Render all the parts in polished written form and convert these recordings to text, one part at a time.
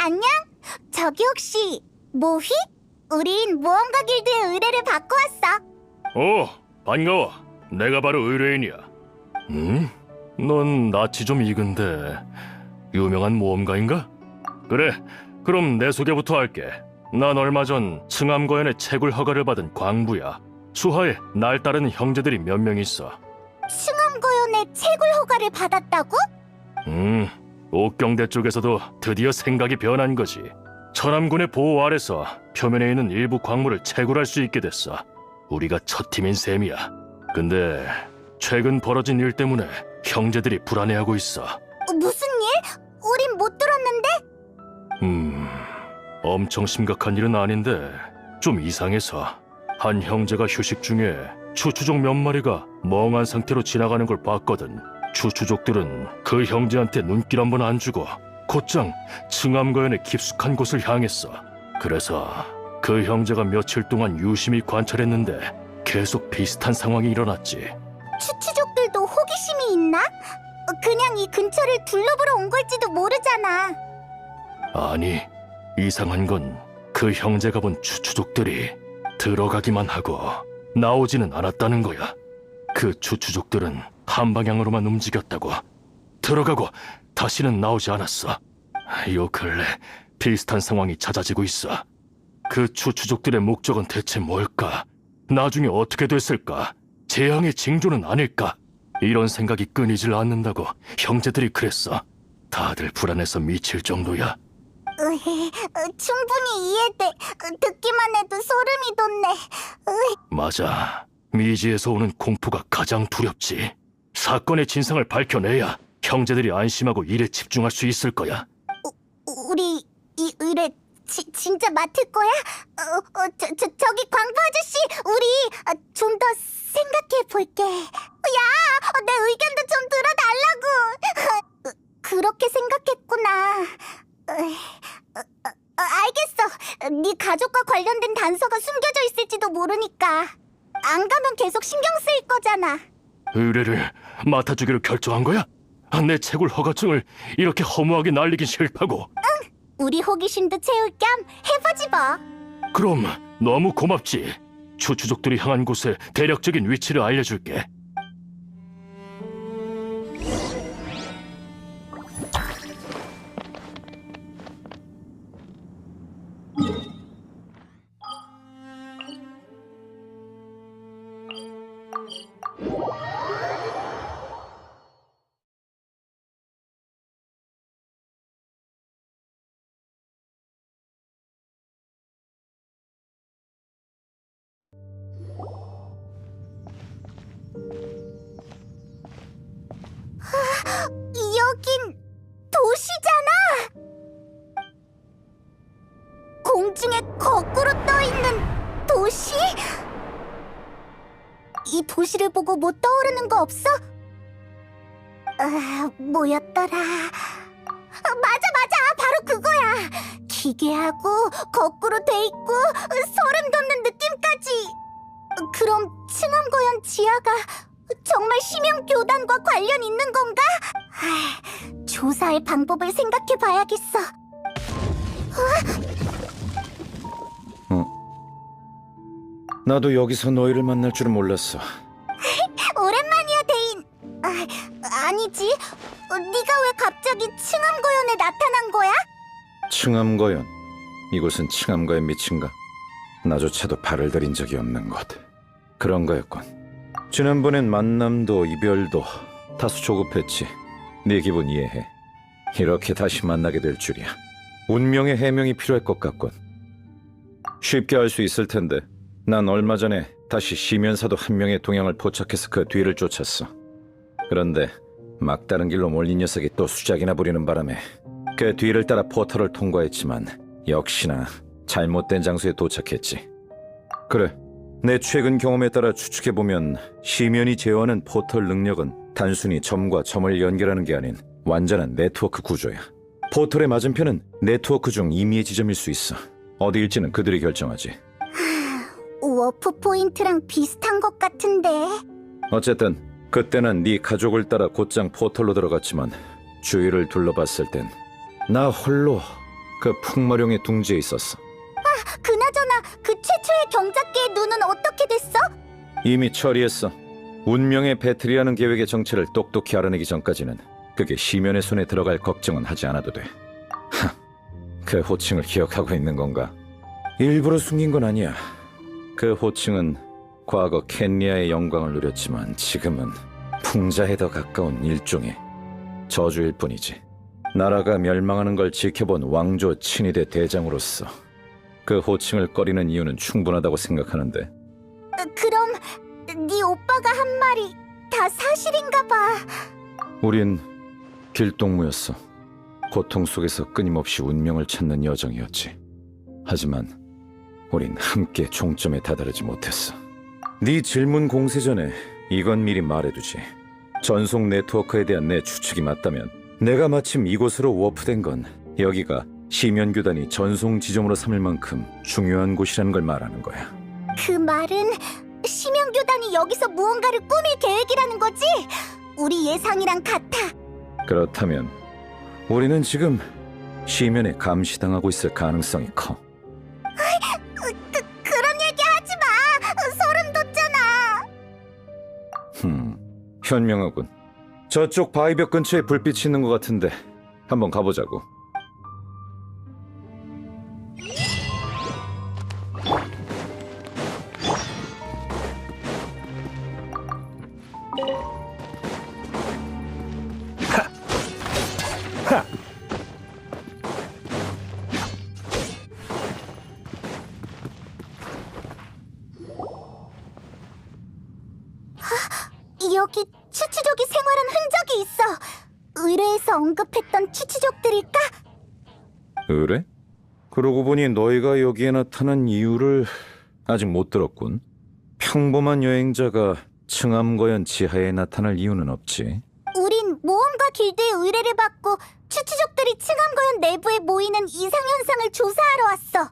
안녕? 저기 혹시 모휘? 우린 모험가 길드의 의뢰를 받고 왔어. 오, 반가워. 내가 바로 의뢰인이야. 넌 낯이 좀 익은데 유명한 모험가인가? 그래, 그럼 내 소개부터 할게. 난 얼마 전 층암거연의 채굴 허가를 받은 광부야. 수하에 날 따르는 형제들이 몇 명 있어. 층암거연의 채굴 허가를 받았다고? 옥경대 쪽에서도 드디어 생각이 변한 거지. 천암군의 보호 아래서 표면에 있는 일부 광물을 채굴할 수 있게 됐어. 우리가 첫 팀인 셈이야. 근데 최근 벌어진 일 때문에 형제들이 불안해하고 있어. 무슨 일? 우린 못 들었는데? 엄청 심각한 일은 아닌데 좀 이상해서 한 형제가 휴식 중에 추추족 몇 마리가 멍한 상태로 지나가는 걸 봤거든. 추추족들은 그 형제한테 눈길 한번 안 주고 곧장 층암거연의 깊숙한 곳을 향했어. 그래서 그 형제가 며칠 동안 유심히 관찰했는데 계속 비슷한 상황이 일어났지. 추추족들도 호기심이 있나? 그냥 이 근처를 둘러보러 온 걸지도 모르잖아. 아니, 이상한 건 그 형제가 본 추추족들이 들어가기만 하고 나오지는 않았다는 거야. 그 추추족들은 한 방향으로만 움직였다고. 들어가고 다시는 나오지 않았어. 요 근래 비슷한 상황이 잦아지고 있어. 그 추추족들의 목적은 대체 뭘까? 나중에 어떻게 됐을까? 재앙의 징조는 아닐까? 이런 생각이 끊이질 않는다고 형제들이 그랬어. 다들 불안해서 미칠 정도야. 충분히 이해돼. 듣기만 해도 소름이 돋네. 맞아. 미지에서 오는 공포가 가장 두렵지. 사건의 진상을 밝혀내야 형제들이 안심하고 일에 집중할 수 있을 거야. 우리 이 의뢰 진짜 맡을 거야? 저기 광부 아저씨, 우리 좀 더 생각해 볼게. 야, 내 의견도 좀 들어달라고. 그렇게 생각했구나. 알겠어. 네 가족과 관련된 단서가 숨겨져 있을지도 모르니까. 안 가면 계속 신경 쓰일 거잖아. 의뢰를 맡아주기로 결정한 거야? 내 채굴 허가증을 이렇게 허무하게 날리긴 싫다고. 우리 호기심도 채울 겸 해보지 뭐. 그럼 너무 고맙지. 추추족들이 향한 곳의 대략적인 위치를 알려줄게. 여긴 도시잖아. 공중에 거꾸로 떠 있는 도시? 이 도시를 보고 뭐 떠오르는 거 없어? 뭐였더라? 맞아, 바로 그거야. 기괴하고 거꾸로 돼 있고 소름 돋는 느낌까지. 그럼 층암거연 지하가 정말 심영교단과 관련 있는 건가? 조사할 방법을 생각해 봐야겠어. 나도 여기서 너희를 만날 줄은 몰랐어. 오랜만이야, 대인. 아니지. 네가 왜 갑자기 층암거연에 나타난 거야? 층암거연. 이곳은 층암거연 밑인가? 나조차도 발을 들인 적이 없는 곳. 그런 거였군. 지난번엔 만남도 이별도 다소 조급했지. 네 기분 이해해. 이렇게 다시 만나게 될 줄이야. 운명의 해명이 필요할 것 같군. 쉽게 알 수 있을 텐데 난 얼마 전에 다시 시면사도 한 명의 동향을 포착해서 그 뒤를 쫓았어. 그런데 막다른 길로 몰린 녀석이 또 수작이나 부리는 바람에 그 뒤를 따라 포털을 통과했지만 역시나 잘못된 장소에 도착했지. 그래, 내 최근 경험에 따라 추측해보면 시면이 제어하는 포털 능력은 단순히 점과 점을 연결하는 게 아닌 완전한 네트워크 구조야. 포털의 맞은편은 네트워크 중 임의의 지점일 수 있어. 어디일지는 그들이 결정하지. 워프 포인트랑 비슷한 것 같은데. 어쨌든 그때는 네 가족을 따라 곧장 포털로 들어갔지만 주위를 둘러봤을 땐 나 홀로 그 풍마룡의 둥지에 있었어. 그나저나 그 최초의 경작기의 눈은 어떻게 됐어? 이미 처리했어. 운명의 배틀이라는 계획의 정체를 똑똑히 알아내기 전까지는 그게 시면의 손에 들어갈 걱정은 하지 않아도 돼. 그 호칭을 기억하고 있는 건가? 일부러 숨긴 건 아니야. 그 호칭은 과거 켄리아의 영광을 누렸지만 지금은 풍자에 더 가까운 일종의 저주일 뿐이지. 나라가 멸망하는 걸 지켜본 왕조 친위대 대장으로서 그 호칭을 꺼리는 이유는 충분하다고 생각하는데, 그럼 네 오빠가 한 말이 다 사실인가 봐. 우린 길동무였어. 고통 속에서 끊임없이 운명을 찾는 여정이었지. 하지만 우린 함께 종점에 다다르지 못했어. 네 질문 공세 전에 이건 미리 말해두지. 전송 네트워크에 대한 내 추측이 맞다면 내가 마침 이곳으로 워프된 건 여기가 시면교단이 전송 지점으로 삼을 만큼 중요한 곳이라는 걸 말하는 거야. 그 말은 심연교단이 여기서 무언가를 꾸밀 계획이라는 거지? 우리 예상이랑 같아. 그렇다면 우리는 지금 시면에 감시당하고 있을 가능성이 커. 그런 얘기 하지 마. 소름 돋잖아. 현명하군. 저쪽 바위벽 근처에 불빛이 있는 것 같은데 한번 가보자고. 여기 추추족이 생활한 흔적이 있어. 의뢰에서 언급했던 추추족들일까? 그래? 그러고 보니 너희가 여기에 나타난 이유를 아직 못 들었군. 평범한 여행자가 층암거연 지하에 나타날 이유는 없지. 우린 모험가 길드의 의뢰를 받고 추추족들이 층암거연 내부에 모이는 이상현상을 조사하러 왔어.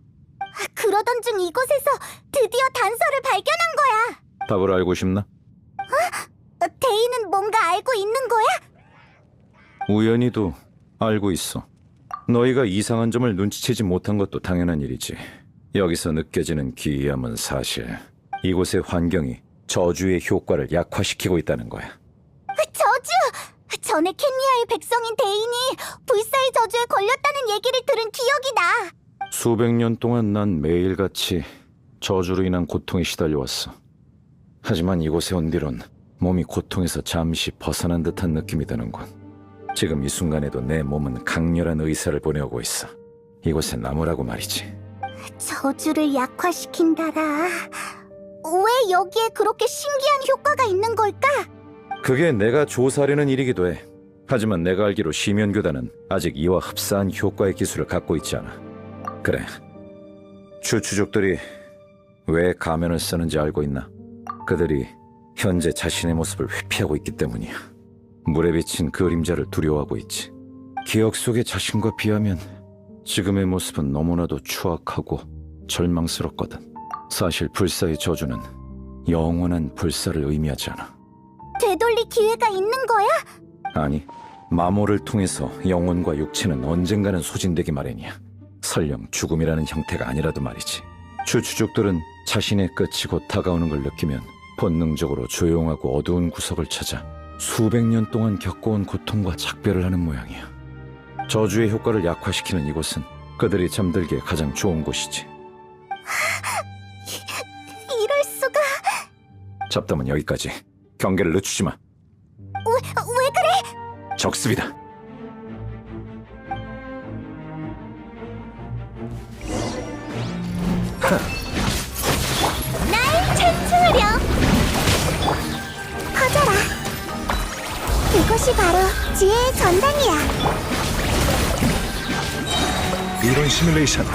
그러던 중 이곳에서 드디어 단서를 발견한 거야. 답을 알고 싶나? 데이는 뭔가 알고 있는 거야? 우연히도 알고 있어. 너희가 이상한 점을 눈치채지 못한 것도 당연한 일이지. 여기서 느껴지는 기이함은 사실 이곳의 환경이 저주의 효과를 약화시키고 있다는 거야. 저주! 전에 켄리아의 백성인 데인이 불사의 저주에 걸렸다는 얘기를 들은 기억이 나. 수백 년 동안 난 매일같이 저주로 인한 고통에 시달려왔어. 하지만 이곳에 온 뒤론 몸이 고통에서 잠시 벗어난 듯한 느낌이 드는군. 지금 이 순간에도 내 몸은 강렬한 의사를 보내오고 있어. 이곳에 남으라고 말이지. 저주를 약화시킨다라. 왜 여기에 그렇게 신기한 효과가 있는 걸까? 그게 내가 조사하려는 일이기도 해. 하지만 내가 알기로 시면교단은 아직 이와 흡사한 효과의 기술을 갖고 있지 않아. 그래, 추추족들이 왜 가면을 쓰는지 알고 있나? 그들이 현재 자신의 모습을 회피하고 있기 때문이야. 물에 비친 그림자를 두려워하고 있지. 기억 속의 자신과 비하면 지금의 모습은 너무나도 추악하고 절망스럽거든. 사실 불사의 저주는 영원한 불사를 의미하지 않아. 되돌릴 기회가 있는 거야? 아니, 마모를 통해서 영혼과 육체는 언젠가는 소진되기 마련이야. 설령 죽음이라는 형태가 아니라도 말이지. 추추족들은 자신의 끝이 곧 다가오는 걸 느끼면 본능적으로 조용하고 어두운 구석을 찾아 수백 년 동안 겪어온 고통과 작별을 하는 모양이야. 저주의 효과를 약화시키는 이곳은 그들이 잠들기에 가장 좋은 곳이지. 이럴 수가. 잡담은 여기까지. 경계를 늦추지 마. 왜 그래? 적습이다. 날 찬송하렴. 커져라. 이것이 바로 지혜의 전당이야. 이론 시뮬레이션.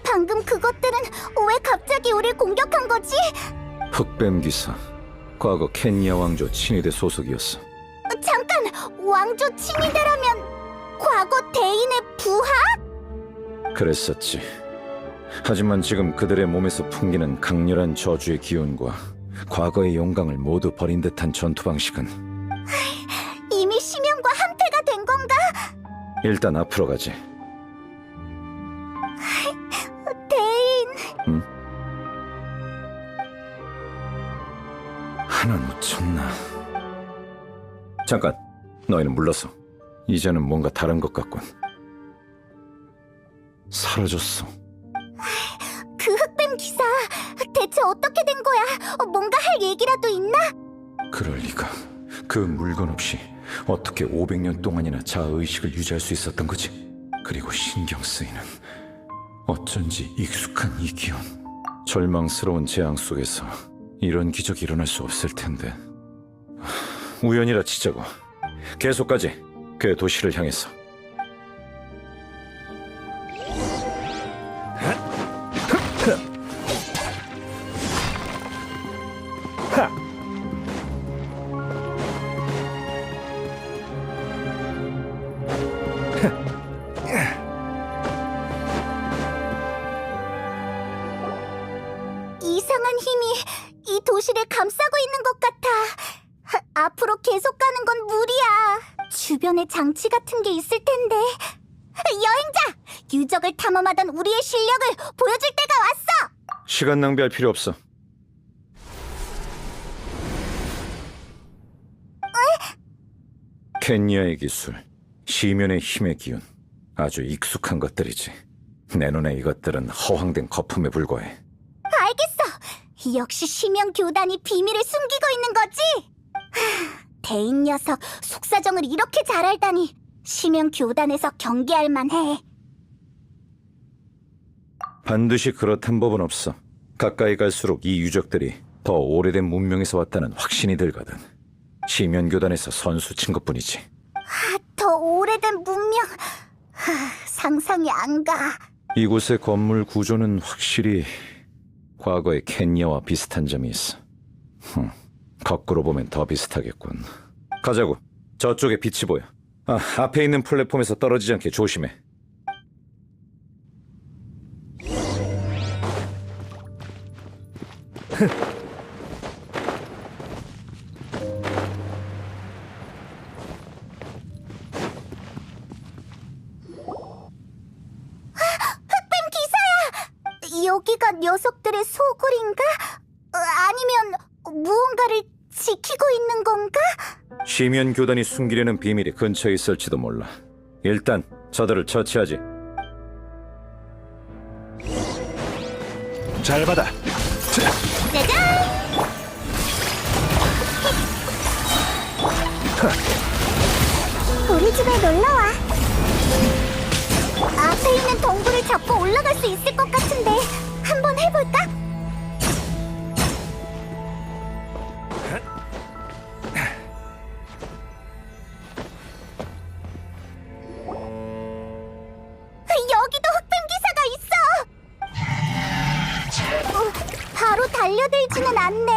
방금 그것들은 왜 갑자기 우릴 공격한 거지? 흑뱀 기사. 과거 켄야 왕조 친위대 소속이었어. 잠깐! 왕조 친위대라면 과거 대인의 부하? 그랬었지. 하지만 지금 그들의 몸에서 풍기는 강렬한 저주의 기운과 과거의 영광을 모두 버린 듯한 전투 방식은 이미 심연과 한패가 된 건가? 일단 앞으로 가지. 대인, 응? 하나 놓쳤나? 잠깐, 너희는 물러서. 이제는 뭔가 다른 것 같군. 사라졌어. 그 흑뱀 기사 대체 어떻게 된 거야? 뭔가 할 얘기라도 있나? 그럴 리가. 그 물건 없이 어떻게 500년 동안이나 자아의식을 유지할 수 있었던 거지? 그리고 신경 쓰이는 어쩐지 익숙한 이 기운. 절망스러운 재앙 속에서 이런 기적이 일어날 수 없을 텐데. 우연이라 치자고. 계속 가지. 그 도시를 향해서. 이상한 힘이 이 도시를 감싸고 있는 것 같아. 앞으로 계속 가는 건 무리야. 주변에 장치 같은 게 있을 텐데. 여행자! 유적을 탐험하던 우리의 실력을 보여줄 때가 왔어! 시간 낭비할 필요 없어. 켄니아의 기술, 시면의 힘의 기운. 아주 익숙한 것들이지. 내 눈에 이것들은 허황된 거품에 불과해. 알겠어! 역시 심연 교단이 비밀을 숨기고 있는 거지? 대인 녀석, 속사정을 이렇게 잘 알다니. 심연 교단에서 경계할 만해. 반드시 그렇단 법은 없어. 가까이 갈수록 이 유적들이 더 오래된 문명에서 왔다는 확신이 들거든. 시면교단에서 선수 친 것뿐이지. 더 오래된 문명. 상상이 안 가. 이곳의 건물 구조는 확실히 과거의 켄야와 비슷한 점이 있어. 거꾸로 보면 더 비슷하겠군. 가자고. 저쪽에 빛이 보여. 앞에 있는 플랫폼에서 떨어지지 않게 조심해. 여기가 녀석들의 소굴인가? 아니면 무언가를 지키고 있는 건가? 시면교단이 숨기려는 비밀이 근처에 있을지도 몰라. 일단 저들을 처치하지. 잘 받아. 짜잔! 우리 집에 놀러와. 앞에 있는 동굴을 잡고 올라갈 수 있을 것 같은데 한번 해볼까? 여기도 흑뱀 기사가 있어! 바로 달려들지는 않네.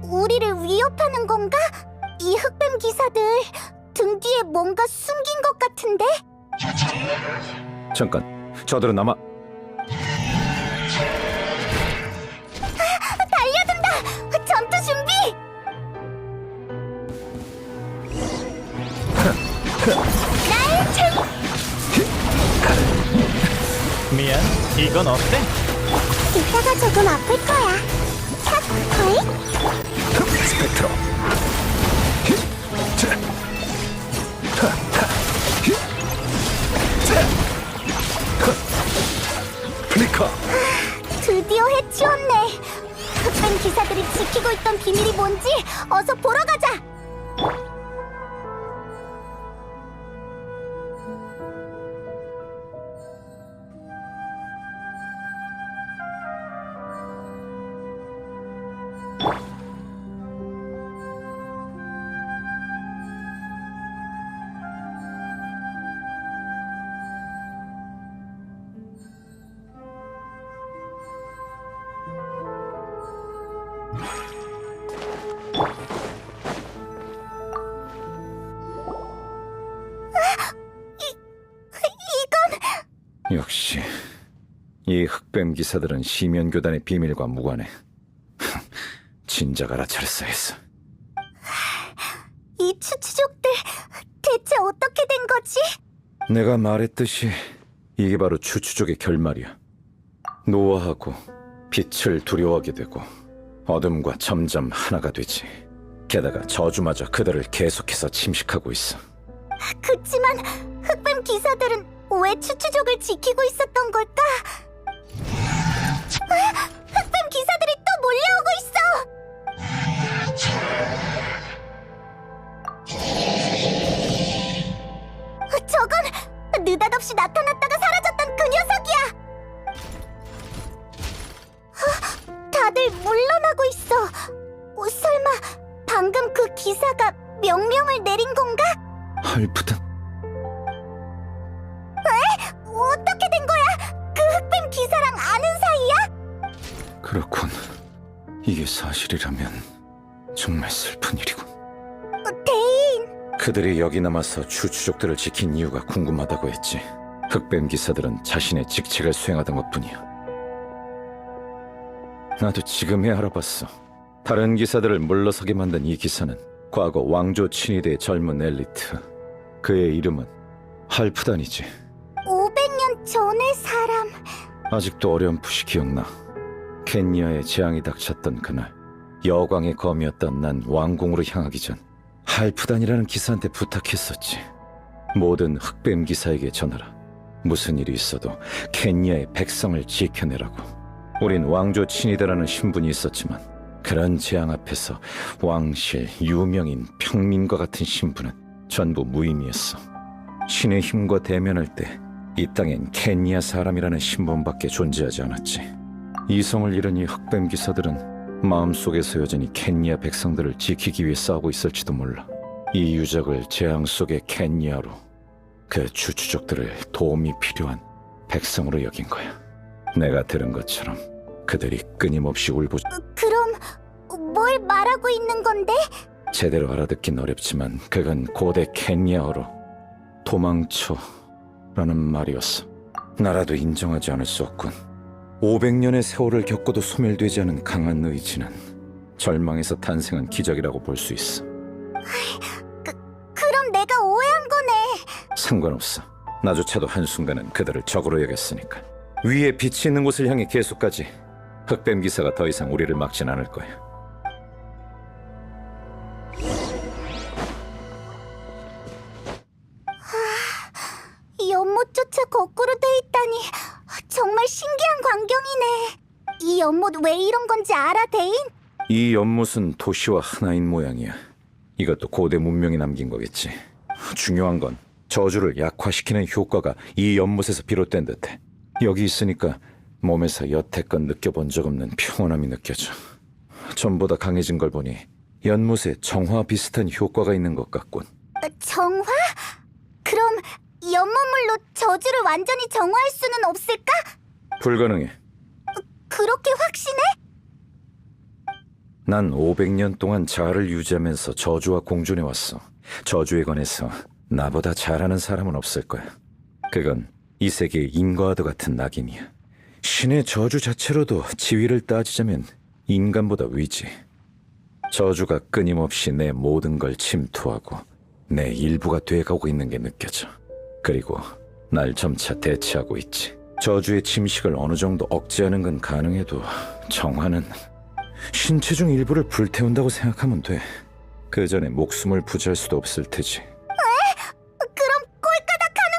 우리를 위협하는 건가? 이 흑뱀 기사들 등 뒤에 뭔가 숨긴 것 같은데? 잠깐, 저들은 아마 달려든다! 전투 준비! 나의 책! 미안, 이건 어때? 이따가 조금 아플 거야. 탁, 거이? 스펙트로. 플리커. 드디어 해치웠네. 흑뱀 기사들이 지키고 있던 비밀이 뭔지 어서 보러 가자. 역시 이 흑뱀 기사들은 시면교단의 비밀과 무관해. 진작 알아차렸어야 했어. 이 추추족들 대체 어떻게 된 거지? 내가 말했듯이 이게 바로 추추족의 결말이야. 노화하고 빛을 두려워하게 되고 어둠과 점점 하나가 되지. 게다가 저주마저 그들을 계속해서 침식하고 있어. 그치만 흑뱀 기사들은 왜 추추족을 지키고 있었던 걸까? 흑뱀 기사들이 또 몰려오고 있어! 저건 느닷없이 나타났다가 사라졌던 그 녀석이야! 다들 물러나고 있어. 설마 방금 그 기사가 명령을 내린 건가? 할프단, 어떻게 된 거야? 그 흑뱀 기사랑 아는 사이야? 그렇군. 이게 사실이라면 정말 슬픈 일이군. 대인! 그들이 여기 남아서 추추족들을 지킨 이유가 궁금하다고 했지. 흑뱀 기사들은 자신의 직책을 수행하던 것뿐이야. 나도 지금에 알아봤어. 다른 기사들을 물러서게 만든 이 기사는 과거 왕조 친위대의 젊은 엘리트. 그의 이름은 할프단이지. 500년 전의 사람. 아직도 어렴풋이 기억나. 켄야에 재앙이 닥쳤던 그날, 여광의 검이었던 난 왕궁으로 향하기 전 할프단이라는 기사한테 부탁했었지. 모든 흑뱀 기사에게 전하라. 무슨 일이 있어도 켄야의 백성을 지켜내라고. 우린 왕조 친위대라는 신분이 있었지만 그런 재앙 앞에서 왕실, 유명인, 평민과 같은 신분은 전부 무의미했어. 신의 힘과 대면할 때 이 땅엔 켄야 사람이라는 신분밖에 존재하지 않았지. 이성을 잃은 이 흑뱀 기사들은 마음속에서 여전히 켄야 백성들을 지키기 위해 싸우고 있을지도 몰라. 이 유적을 재앙 속의 켄야로, 그 추추족들을 도움이 필요한 백성으로 여긴 거야. 내가 들은 것처럼 그들이 끊임없이 그럼 뭘 말하고 있는 건데? 제대로 알아듣긴 어렵지만 그건 고대 켄야어로 도망쳐라는 말이었어. 나라도 인정하지 않을 수 없군. 500년의 세월을 겪어도 소멸되지 않은 강한 의지는 절망에서 탄생한 기적이라고 볼 수 있어. 그럼 내가 오해한 거네. 상관없어. 나조차도 한순간은 그들을 적으로 여겼으니까. 위에 빛이 있는 곳을 향해 계속 가지. 흑뱀 기사가 더 이상 우리를 막진 않을 거야. 연못조차 거꾸로 돼 있다니 정말 신기한 광경이네. 이 연못 왜 이런 건지 알아, 대인? 이 연못은 도시와 하나인 모양이야. 이것도 고대 문명이 남긴 거겠지. 중요한 건 저주를 약화시키는 효과가 이 연못에서 비롯된 듯해. 여기 있으니까 몸에서 여태껏 느껴본 적 없는 평온함이 느껴져. 전보다 강해진 걸 보니 연못에 정화 비슷한 효과가 있는 것 같군. 정화? 그럼 연못물로 저주를 완전히 정화할 수는 없을까? 불가능해. 그렇게 확신해? 난 500년 동안 자아를 유지하면서 저주와 공존해왔어. 저주에 관해서 나보다 잘하는 사람은 없을 거야. 그건 이 세계의 인과와도 같은 낙인이야. 신의 저주 자체로도 지위를 따지자면 인간보다 위지. 저주가 끊임없이 내 모든 걸 침투하고 내 일부가 돼가고 있는 게 느껴져. 그리고 날 점차 대체하고 있지. 저주의 침식을 어느 정도 억제하는 건 가능해도 정화는 신체 중 일부를 불태운다고 생각하면 돼. 그 전에 목숨을 부지할 수도 없을 테지. 그럼 꼴까닥 하는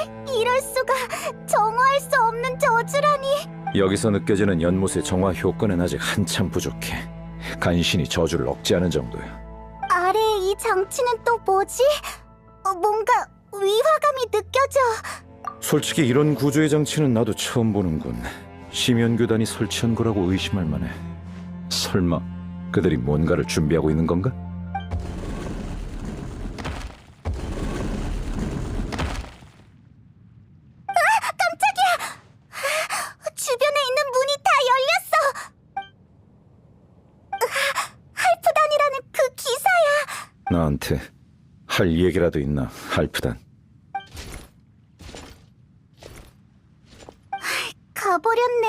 거잖아. 이럴 수가. 정화할 수 없는 저주라니. 여기서 느껴지는 연못의 정화 효과는 아직 한참 부족해. 간신히 저주를 억제하는 정도야. 아래의 이 장치는 또 뭐지? 뭔가 위화감이 느껴져. 솔직히 이런 구조의 장치는 나도 처음 보는군. 심연교단이 설치한 거라고 의심할 만해. 설마 그들이 뭔가를 준비하고 있는 건가? 주변에 있는 문이 다 열렸어. 할프단이라는 그 기사야. 나한테 할 얘기라도 있나, 할프단? 가버렸네.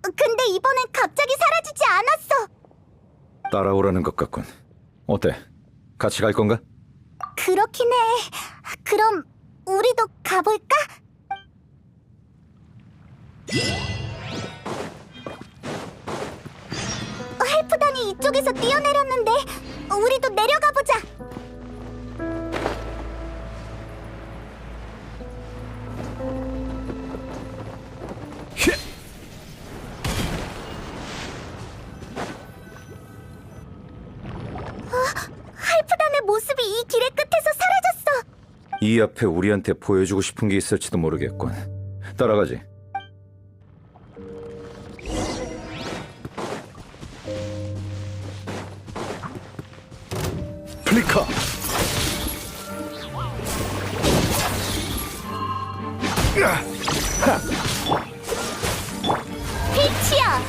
근데 이번엔 갑자기 사라진 느껴지지 않았어. 따라오라는 것 같군. 어때? 같이 갈 건가? 그렇긴 해. 그럼 우리도 가볼까? 헬프단이 이쪽에서 뛰어내렸는데 우리도 내려가 보자. 헬프단의 모습이 이 길의 끝에서 사라졌어. 이 앞에 우리한테 보여주고 싶은 게 있을지도 모르겠군. 따라가지. 플리커. 빛이야.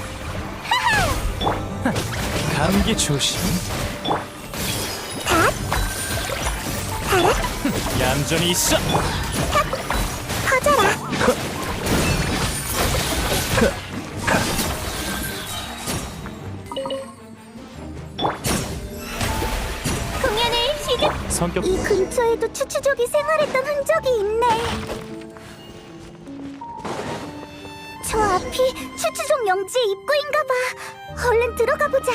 감기 조심. 얌전히 있어. 커져라. 공연을 시작. 성격 이 근처에도 추추족이 생활했던 흔적이 있네. 저 앞이 추추족 영지의 입구인가 봐. 얼른 들어가 보자.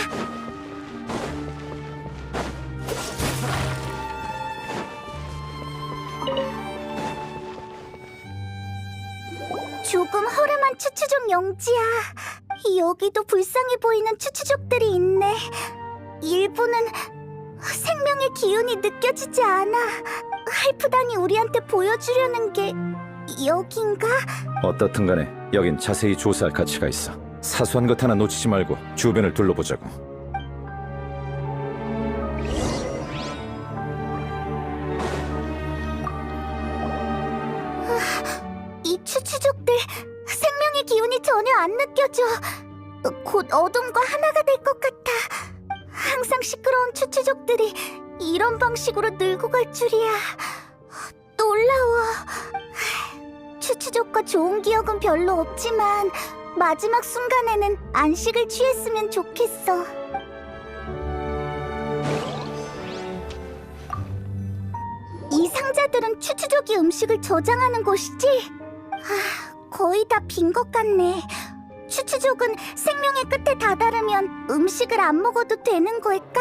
조금 허름한 추추족 영지야. 여기도 불쌍해 보이는 추추족들이 있네. 일부는 생명의 기운이 느껴지지 않아. 할프단이 우리한테 보여주려는 게 여긴가? 어떻든 간에 여긴 자세히 조사할 가치가 있어. 사소한 것 하나 놓치지 말고 주변을 둘러보자고. 이 추추족들 생명의 기운이 전혀 안 느껴져. 곧 어둠과 하나가 될 것 같아. 항상 시끄러운 추추족들이 이런 방식으로 늙고 갈 줄이야. 놀라워. 추추족과 좋은 기억은 별로 없지만 마지막 순간에는 안식을 취했으면 좋겠어. 이 상자들은 추추족이 음식을 저장하는 곳이지? 거의 다 빈 것 같네. 추추족은 생명의 끝에 다다르면 음식을 안 먹어도 되는 걸까?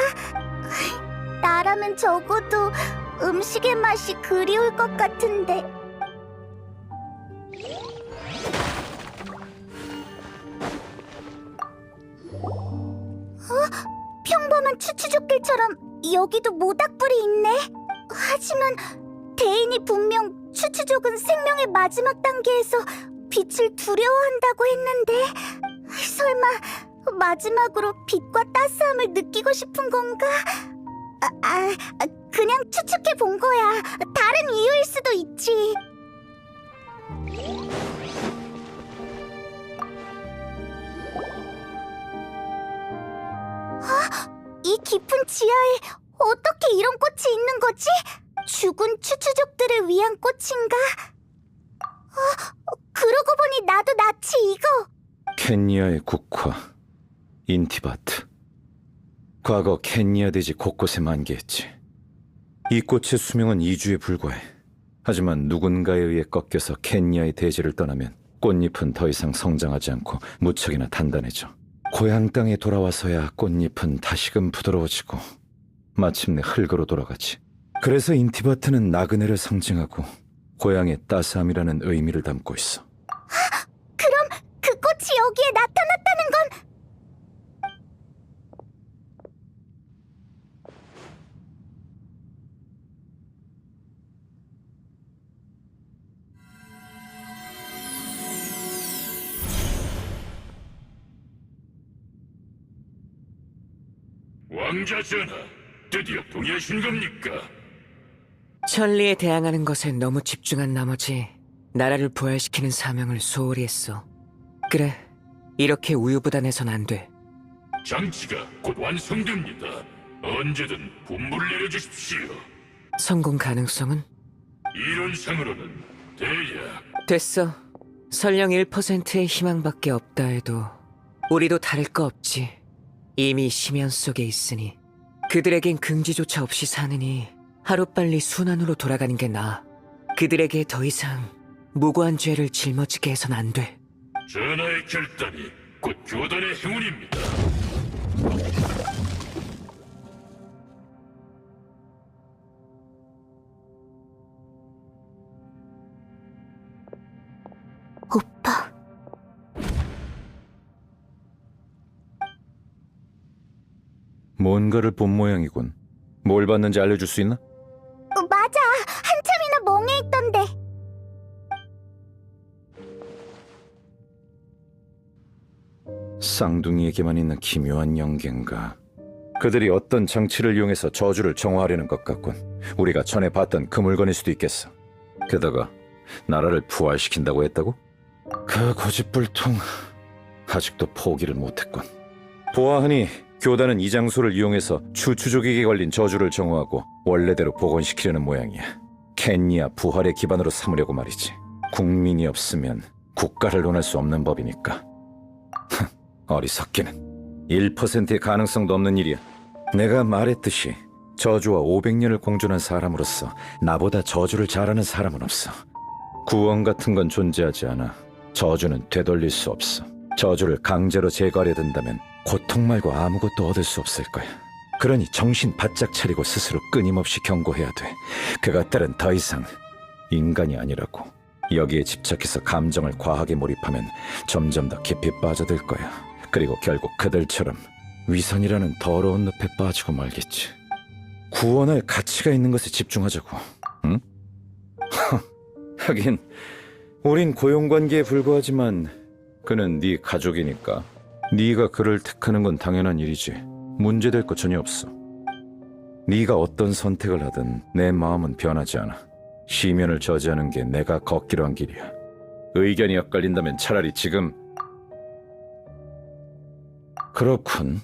나라면 적어도 음식의 맛이 그리울 것 같은데. 평범한 추추족들처럼 여기도 모닥불이 있네. 하지만 대인이 분명 추추족은 생명의 마지막 단계에서 빛을 두려워한다고 했는데, 설마 마지막으로 빛과 따스함을 느끼고 싶은 건가? 그냥 추측해 본 거야. 다른 이유일 수도 있지. 이 깊은 지하에 어떻게 이런 꽃이 있는 거지? 죽은 추추족들을 위한 꽃인가? 그러고 보니 나도 나치 이거. 켄니아의 국화, 인티바트. 과거 켄니아 대지 곳곳에 만개했지. 이 꽃의 수명은 2주에 불과해. 하지만 누군가에 의해 꺾여서 켄니아의 대지를 떠나면 꽃잎은 더 이상 성장하지 않고 무척이나 단단해져. 고향 땅에 돌아와서야 꽃잎은 다시금 부드러워지고 마침내 흙으로 돌아가지. 그래서 인티바트는 나그네를 상징하고 고향의 따스함이라는 의미를 담고 있어. 그럼 그 꽃이 여기에 나타났다는 건 왕자 전하, 드디어 동의하신 겁니까? 천리에 대항하는 것에 너무 집중한 나머지 나라를 부활시키는 사명을 소홀히 했어. 그래, 이렇게 우유부단해선 안 돼. 장치가 곧 완성됩니다. 언제든 분부를 내려주십시오. 성공 가능성은? 이론상으로는 대략 됐어. 설령 1%의 희망밖에 없다 해도 우리도 다를 거 없지. 이미 심연 속에 있으니 그들에겐 긍지조차 없이 사느니 하루빨리 순환으로 돌아가는 게 나아. 그들에게 더 이상 무고한 죄를 짊어지게 해선 안 돼. 전하의 결단이 곧 교단의 행운입니다. 오빠. 뭔가를 본 모양이군. 뭘 봤는지 알려줄 수 있나? 맞아. 한참이나 멍해있던데. 쌍둥이에게만 있는 기묘한 연계인가. 그들이 어떤 장치를 이용해서 저주를 정화하려는 것 같군. 우리가 전에 봤던 그 물건일 수도 있겠어. 게다가 나라를 부활시킨다고 했다고? 그 고집불통 아직도 포기를 못했군. 보아하니 교단은 이 장소를 이용해서 추추족에게 걸린 저주를 정화하고 원래대로 복원시키려는 모양이야. 켄니아 부활의 기반으로 삼으려고 말이지. 국민이 없으면 국가를 논할 수 없는 법이니까. 어리석기는 1%의 가능성도 없는 일이야. 내가 말했듯이 저주와 500년을 공존한 사람으로서 나보다 저주를 잘하는 사람은 없어. 구원 같은 건 존재하지 않아. 저주는 되돌릴 수 없어. 저주를 강제로 제거하려 든다면 고통 말고 아무것도 얻을 수 없을 거야. 그러니 정신 바짝 차리고 스스로 끊임없이 경고해야 돼. 그것들은 더 이상 인간이 아니라고. 여기에 집착해서 감정을 과하게 몰입하면 점점 더 깊이 빠져들 거야. 그리고 결국 그들처럼 위선이라는 더러운 늪에 빠지고 말겠지. 구원할 가치가 있는 것에 집중하자고. 응? 하긴 우린 고용관계에 불과하지만 그는 네 가족이니까 네가 그를 택하는 건 당연한 일이지. 문제될 것 전혀 없어. 네가 어떤 선택을 하든 내 마음은 변하지 않아. 시면을 저지하는 게 내가 걷기로 한 길이야. 의견이 엇갈린다면 차라리 지금... 그렇군.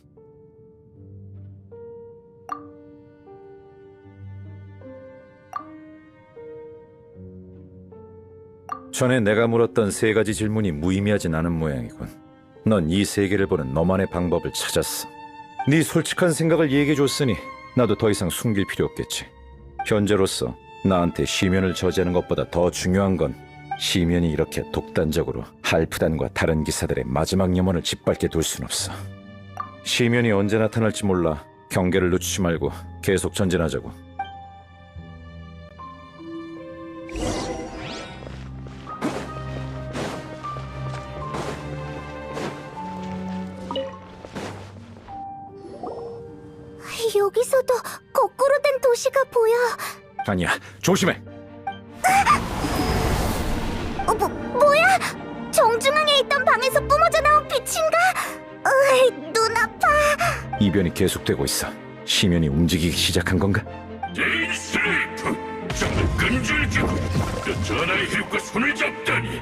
전에 내가 물었던 세 가지 질문이 무의미하진 않은 모양이군. 넌 이 세계를 보는 너만의 방법을 찾았어. 네 솔직한 생각을 얘기해줬으니 나도 더 이상 숨길 필요 없겠지. 현재로서 나한테 시면을 저지하는 것보다 더 중요한 건 시면이 이렇게 독단적으로 할프단과 다른 기사들의 마지막 염원을 짓밟게 둘 순 없어. 시면이 언제 나타날지 몰라. 경계를 늦추지 말고 계속 전진하자고. 여기서도 거꾸로 된 도시가 보여. 아니야, 조심해. 뭐야? 정중앙에 있던 방에서 뿜어져 나온 빛인가? 눈 아파. 이변이 계속되고 있어. 시면이 움직이기 시작한 건가? 데이지 슬레이프, 정말 끈질기고 또 전하의 힐과 손을 잡다니.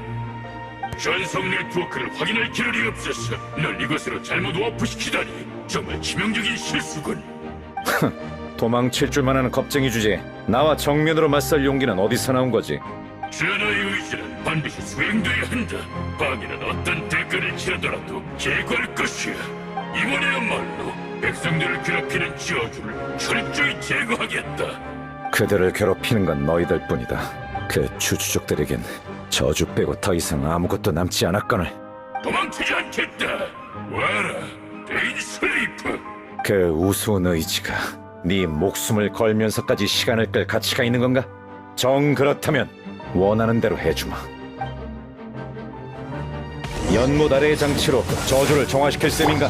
전속 네트워크를 확인할 기술이 없어서 널 이것으로 잘못 워프시키다니 정말 치명적인 실수군. 도망칠 줄만 아는 겁쟁이 주제에 나와 정면으로 맞설 용기는 어디서 나온 거지? 전하의 의지는 반드시 수행돼야 한다. 방해는 어떤 대가를 치르더라도 제거할 것이야. 이번에야말로 백성들을 괴롭히는 저주를 철저히 제거하겠다. 그들을 괴롭히는 건 너희들 뿐이다. 그 추추족들에겐 저주 빼고 더 이상 아무것도 남지 않았거늘. 도망치지 않겠다. 와라, 데이지 슬리프. 그 우스운 의지가 네 목숨을 걸면서까지 시간을 끌 가치가 있는 건가? 정 그렇다면 원하는 대로 해주마. 연못 아래의 장치로 저주를 정화시킬 셈인가?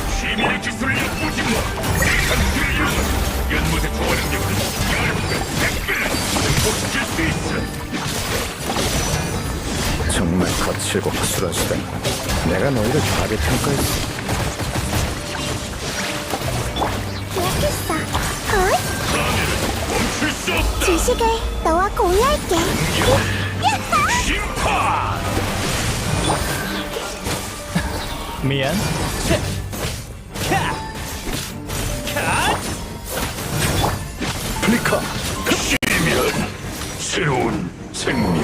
시민의 기술을 엿보지 마. 상태를 이용해 연못의 조화 능력을 10배, 100배를 증폭시킬 수 있어. 정말 거칠고 허술한 수단. 내가 너희를 과대 평가했어. 기억했어. 멈출 수 없다. 지식을 너와 공유할게. 심판! 미안. 플리커! 시면 새로운 생명.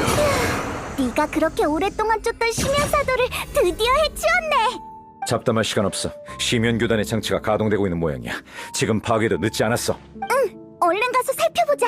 네가 그렇게 오랫동안 쫓던 심연사도를 드디어 해치웠네. 잡담할 시간 없어. 시면 교단의 장치가 가동되고 있는 모양이야. 지금 파괴도 늦지 않았어. 얼른 가서 살펴보자.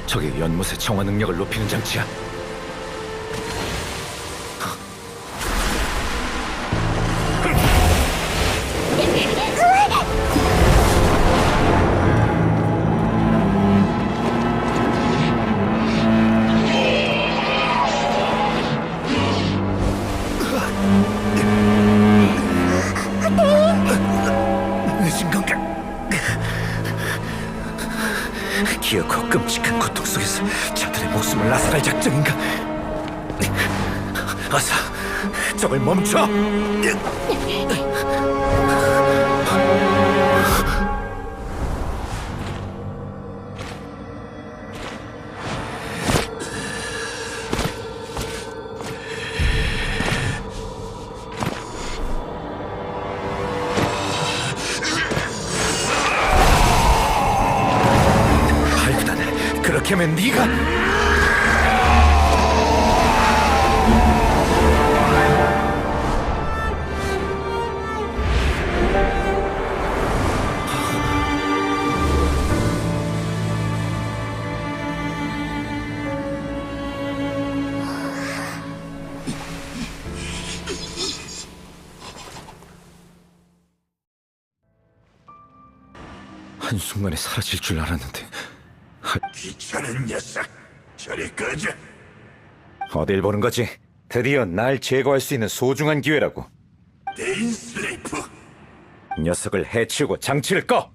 저게 연못의 정화 능력을 높이는 장치야. 늦은 건가? 기어코 끔찍한 고통 속에서 자들의 목숨을 나살할 작정인가? 어서 저걸 멈춰! 할구단, 그렇게 하면 네가 한순간에 사라질 줄 알았는데 귀찮은 녀석. 저리 꺼져. 어딜 보는 거지? 드디어 날 제거할 수 있는 소중한 기회라고. 데인슬레이프. 녀석을 해치우고 장치를 꺼!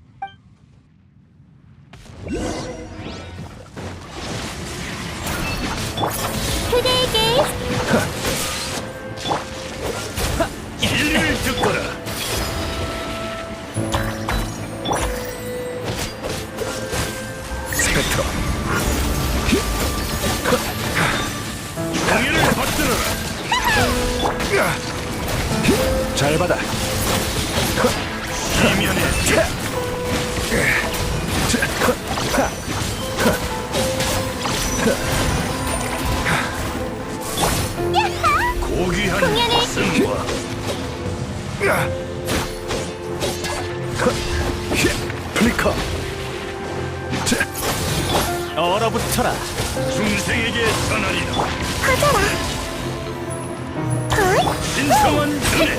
그대에게 진리를 듣거라. 스펙트로 정의를 받들어라. 잘 받아. 이면에 고귀한 승과 플리커 얼어붙어라. 중생에게 전하리라. 퍼져라. 신성한 은혜.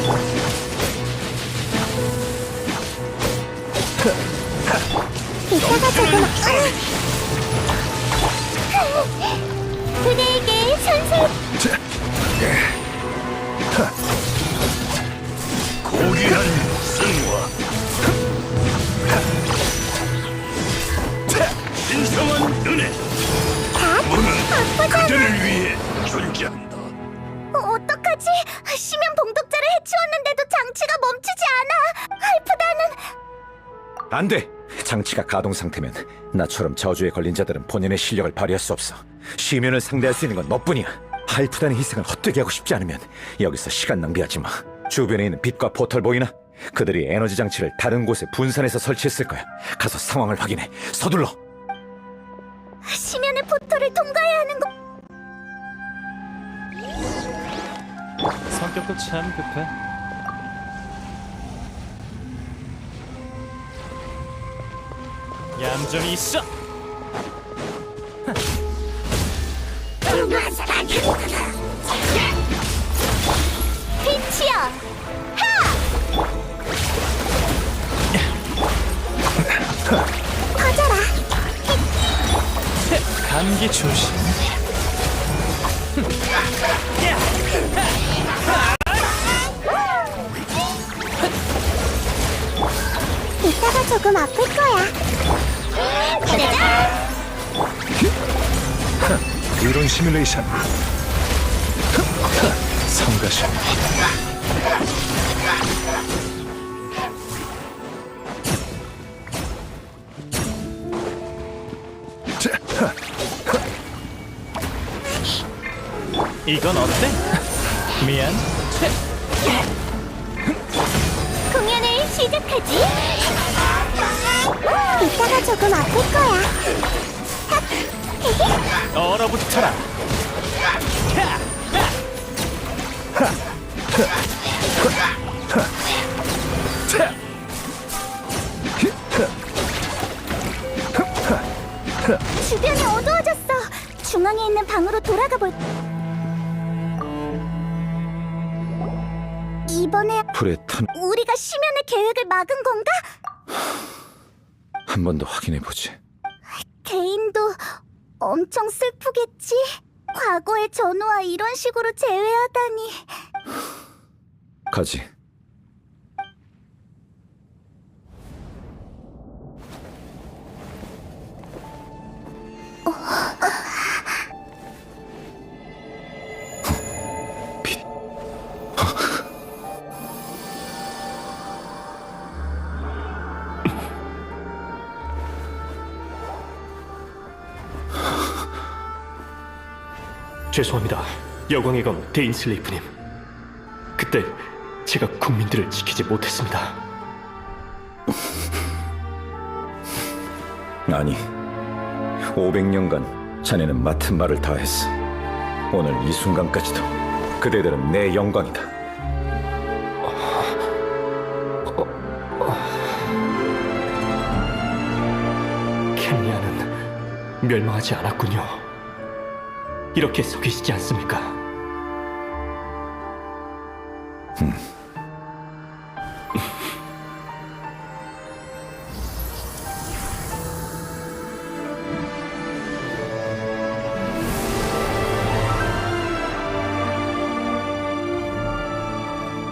이따가 조금 그대에게 선생. 고귀한 승과 신성한 은혜. 문은 그들을 위해 존재한다. 어떡하지? 심연 봉독자를 해치웠는데도 장치가 멈추지 않아. 할프다는 안 돼! 장치가 가동 상태면 나처럼 저주에 걸린 자들은 본연의 실력을 발휘할 수 없어. 시면을 상대할 수 있는 건 너뿐이야. 할프단의 희생을 헛되게 하고 싶지 않으면 여기서 시간 낭비하지 마. 주변에 있는 빛과 포털 보이나? 그들이 에너지 장치를 다른 곳에 분산해서 설치했을 거야. 가서 상황을 확인해. 서둘러! 심연의 포털을 통과해야 하는 거. 성격도 참 급해. 얌전히 있어. 빛이여. 퍼져라. 감기 조심. 이따가 조금 아플 거야. 그러자. 이론 시뮬레이션. 성가신. 이건 어때? 미안. 공연을 시작하지. 이따가 조금 아플 거야. 얼어붙어라. 주변이 어두워졌어. 중앙에 있는 방으로 돌아가 볼. 이번에 불에 탄 우리가 심연의 계획을 막은 건가? 한 번 더 확인해 보지. 개인도 엄청 슬프겠지. 과거의 전우와 이런 식으로 재회하다니. 가지. 빛. 죄송합니다. 여광의 검 데인 슬레이프님. 그때 제가 국민들을 지키지 못했습니다. 아니, 500년간 자네는 맡은 말을 다 했어. 오늘 이 순간까지도 그대들은 내 영광이다. 켄리아는 멸망하지 않았군요. 이렇게 속이시지 않습니까?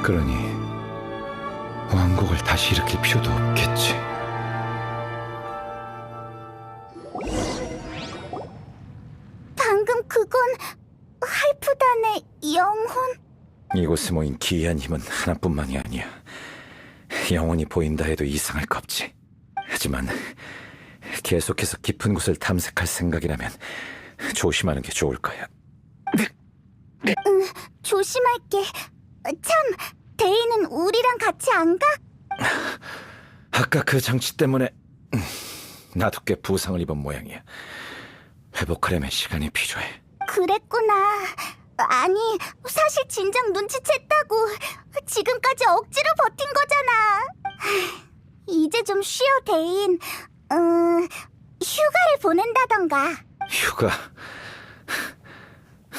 그러니 왕국을 다시 일으킬 필요도 없겠지. 방금 그건 할프단의 영혼. 이곳에 모인 기이한 힘은 하나뿐만이 아니야. 영원히 보인다 해도 이상할 거 없지. 하지만 계속해서 깊은 곳을 탐색할 생각이라면 조심하는 게 좋을 거야. 조심할게. 참, 데이는 우리랑 같이 안 가? 아까 그 장치 때문에 나도 꽤 부상을 입은 모양이야. 회복하려면 시간이 필요해. 그랬구나. 아니, 사실 진작 눈치챘다고. 지금까지 억지로 버틴 거잖아. 이제 좀 쉬어, 데인. 휴가를 보낸다던가. 휴가.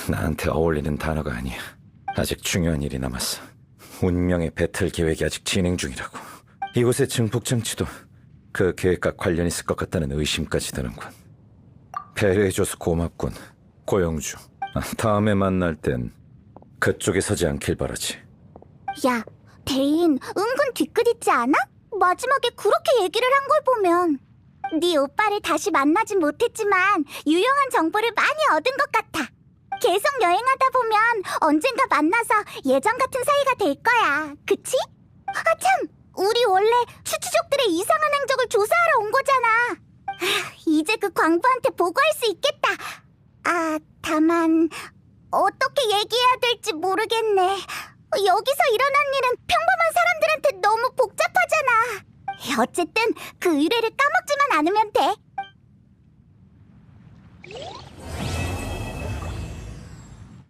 나한테 어울리는 단어가 아니야. 아직 중요한 일이 남았어. 운명의 배틀 계획이 아직 진행 중이라고. 이곳의 증폭장치도 그 계획과 관련 있을 것 같다는 의심까지 드는군. 배려해줘서 고맙군, 고영주. 다음에 만날 땐 그쪽에 서지 않길 바라지. 야, 데인 은근 뒤끝있지 않아? 마지막에 그렇게 얘기를 한 걸 보면. 네 오빠를 다시 만나진 못했지만 유용한 정보를 많이 얻은 것 같아. 계속 여행하다 보면 언젠가 만나서 예전 같은 사이가 될 거야. 그치? 아 참! 우리 원래 추추족들의 이상한 행적을 조사하러 온 거잖아. 이제 그 광부한테 보고할 수 있겠다. 아, 다만 어떻게 얘기해야 될지 모르겠네. 여기서 일어난 일은 평범한 사람들한테 너무 복잡하잖아. 어쨌든 그 의뢰를 까먹지만 않으면 돼.